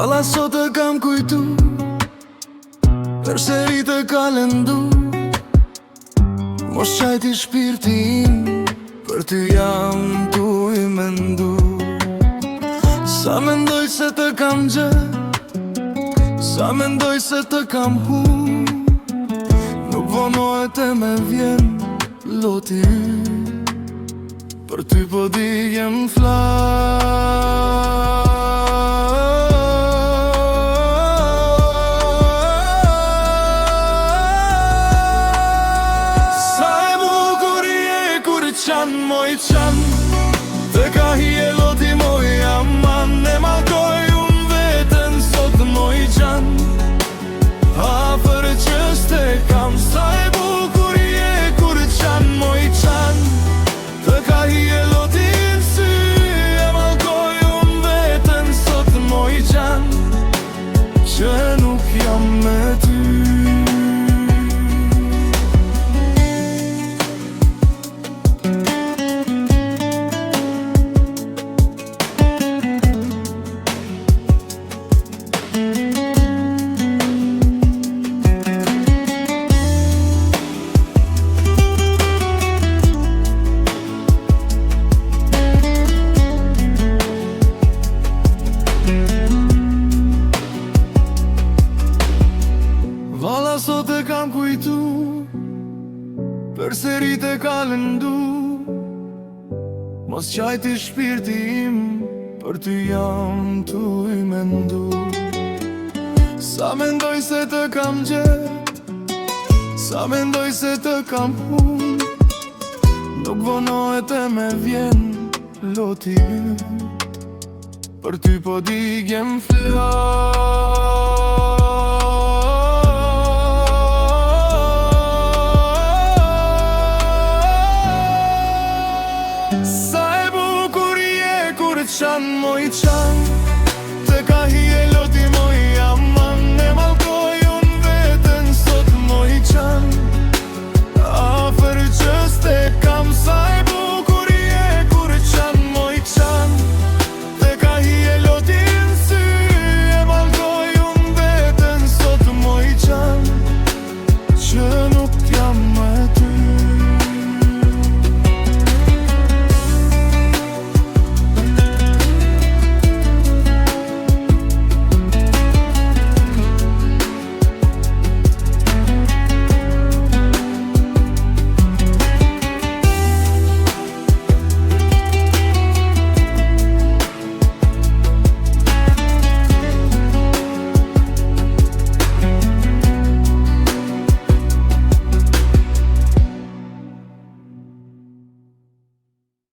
Valla sot e kam kujtu, përseri të ka lëndu. Mos qajti shpirti im, për ty jam tu i mendu. Sa mendoj se të kam gjë, sa mendoj se të kam hu, nuk vonohet e me vjen loti yt. Për ty po di jem moj qan, të ka hije loti moj aman. Ne malkoj unë vetën sot moj qan, afer që s'te kam. Sa e bukur je kur qan moj qan, të ka hije loti në sy. E malkoj unë vetën sot moj qan, që nuk jam me ty. Valla sot e kam kujtu, përseri të ka lëndu. Mos qajti shpirti im, për ty jam tu i mendu. Sa mendoj se të kam gjet, sa mendoj se të kam hun, nuk vonohet e me vjen loti yt. Për ty po di jem flas.